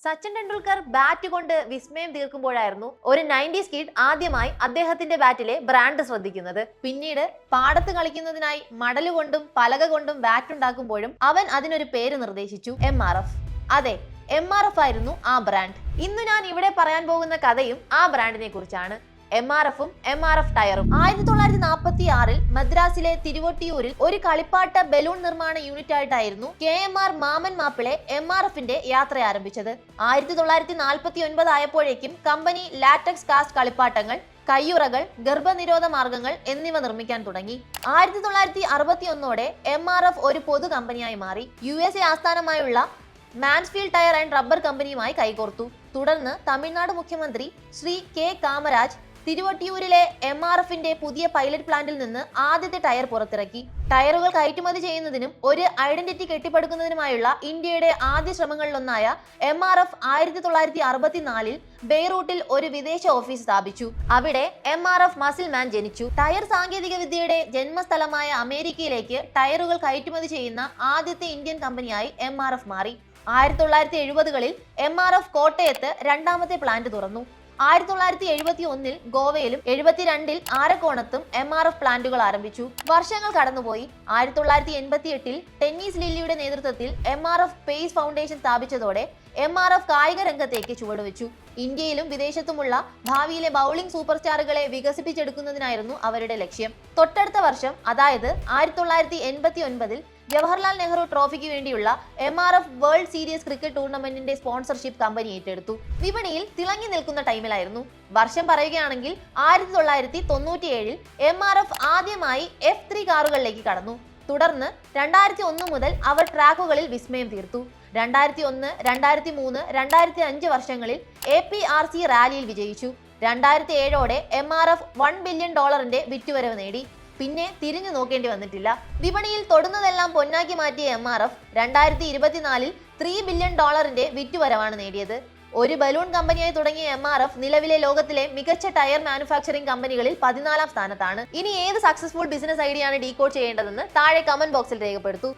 Sachin Tendulkar bat കൊണ്ട് വിസ്മയം തീർക്കുമ്പോഴായിരുന്നു ഒരു 90s കിഡ് ആദ്യമായി അദ്ദേഹത്തിന്റെ ബാറ്റിലെ ബ്രാൻഡ് ശ്രദ്ധിക്കുന്നത്. പിന്നീട് പാടത്ത് കളിക്കുന്നതിനായി മടലുകൊണ്ടും പലക കൊണ്ടും ബാറ്റ് ഉണ്ടാക്കുമ്പോഴും അവൻ അതിനൊരു പേര് നിർദ്ദേശിച്ചു, MRF. അതെ, MRF ആയിരുന്നു ആ ബ്രാൻഡ്. ഇന്ന് ഞാൻ ഇവിടെ പറയാൻ പോകുന്ന കഥയും ആ ബ്രാൻഡിനെ കുറിച്ചാണ്. MRFും MRF ടയറും. 1946 മദ്രാസിലെ തിരുവൊട്ടിയൂരിൽ ഒരു കളിപ്പാട്ട ബലൂൺ നിർമ്മാണ യൂണിറ്റ് ആയിട്ടായിരുന്നു KMR മാമൻ മാപ്പിളെ MRFന്റെ യാത്ര ആരംഭിച്ചത്. 1949 ആയപ്പോഴേക്കും കമ്പനി ലാറ്റക്സ് കാസ്റ്റ് കളിപ്പാട്ടങ്ങൾ, കയ്യുറകൾ, ഗർഭനിരോധ മാർഗങ്ങൾ എന്നിവ നിർമ്മിക്കാൻ തുടങ്ങി. 1961ഓടെ MRF ഒരു പൊതു കമ്പനിയായി മാറി. USA ആസ്ഥാനമായുള്ള മാൻസ്ഫീൽഡ് ടയർ ആൻഡ് റബ്ബർ കമ്പനിയുമായി കൈകോർത്തു. തുടർന്ന് തമിഴ്നാട് മുഖ്യമന്ത്രി ശ്രീ K. കാമരാജ് തിരുവൊട്ടിയൂരിലെ MRFന്റെ പുതിയ പൈലറ്റ് പ്ലാന്റിൽ നിന്ന് ആദ്യത്തെ ടയർ പുറത്തിറക്കി. ടയറുകൾ കയറ്റുമതി ചെയ്യുന്നതിനും ഒരു ഐഡന്റിറ്റി കെട്ടിപ്പടുക്കുന്നതിനുമായുള്ള ഇന്ത്യയുടെ ആദ്യ ശ്രമങ്ങളിലൊന്നായ MRF 1964 ബെയ്റൂട്ടിൽ ഒരു വിദേശ ഓഫീസ് സ്ഥാപിച്ചു. അവിടെ MRF മസിൽ മാൻ ജനിച്ചു. ടയർ സാങ്കേതിക വിദ്യയുടെ ജന്മസ്ഥലമായ അമേരിക്കയിലേക്ക് ടയറുകൾ കയറ്റുമതി ചെയ്യുന്ന ആദ്യത്തെ ഇന്ത്യൻ കമ്പനിയായി MRF മാറി. 1970കളിൽ MRF കോട്ടയത്ത് രണ്ടാമത്തെ പ്ലാന്റ് തുറന്നു. 1971 ഗോവയിലും 72 ആരക്കോണത്തും MRF പ്ലാന്റുകൾ ആരംഭിച്ചു. വർഷങ്ങൾ കടന്നുപോയി. 1988 ടെന്നീസ് ലില്ലിയുടെ നേതൃത്വത്തിൽ MRF പേസ് ഫൗണ്ടേഷൻ സ്ഥാപിച്ചതോടെ MRF കായിക രംഗത്തേക്ക് ചുവടുവെച്ചു. ഇന്ത്യയിലും വിദേശത്തുമുള്ള ഭാവിയിലെ ബൗളിംഗ് സൂപ്പർ സ്റ്റാറുകളെ വികസിപ്പിച്ചെടുക്കുന്നതിനായിരുന്നു അവരുടെ ലക്ഷ്യം. തൊട്ടടുത്ത വർഷം, അതായത് 1989 ജവഹർലാൽ നെഹ്റു ട്രോഫിക്ക് വേണ്ടിയുള്ള MRF വേൾഡ് സീരീസ് ക്രിക്കറ്റ് ടൂർണമെന്റിന്റെ സ്പോൺസർഷിപ്പ് കമ്പനി ഏറ്റെടുത്തു. വിപണിയിൽ തിളങ്ങി നിൽക്കുന്ന ടൈമിലായിരുന്നു. വർഷം പറയുകയാണെങ്കിൽ 1997 MRF ആദ്യമായി F3 കാറുകളിലേക്ക് കടന്നു. തുടർന്ന് 2001 മുതൽ അവർ ട്രാക്കുകളിൽ വിസ്മയം തീർത്തു. 2001, 2003, 2005 വർഷങ്ങളിൽ APRC റാലിയിൽ വിജയിച്ചു. 2007ഓടെ MRF $1 ബില്യൺ വിറ്റുവരവ് നേടി. പിന്നെ തിരിഞ്ഞു നോക്കേണ്ടി വന്നിട്ടില്ല. വിപണിയിൽ തൊടുന്നതെല്ലാം പൊന്നാക്കി മാറ്റിയ MRF 2024 $3 ബില്യൺ വിറ്റുവരവാണ് നേടിയത്. ഒരു ബലൂൺ കമ്പനിയായി തുടങ്ങിയ MRF നിലവിലെ ലോകത്തിലെ മികച്ച ടയർ മാനുഫാക്ചറിംഗ് കമ്പനികളിൽ 14ാം സ്ഥാനത്താണ്. ഇനി ഏത് സക്സസ്ഫുൾ ബിസിനസ് ഐഡിയ ആണ് ഡീകോഡ് ചെയ്യേണ്ടതെന്ന് താഴെ കമന്റ് ബോക്സിൽ രേഖപ്പെടുത്തൂ.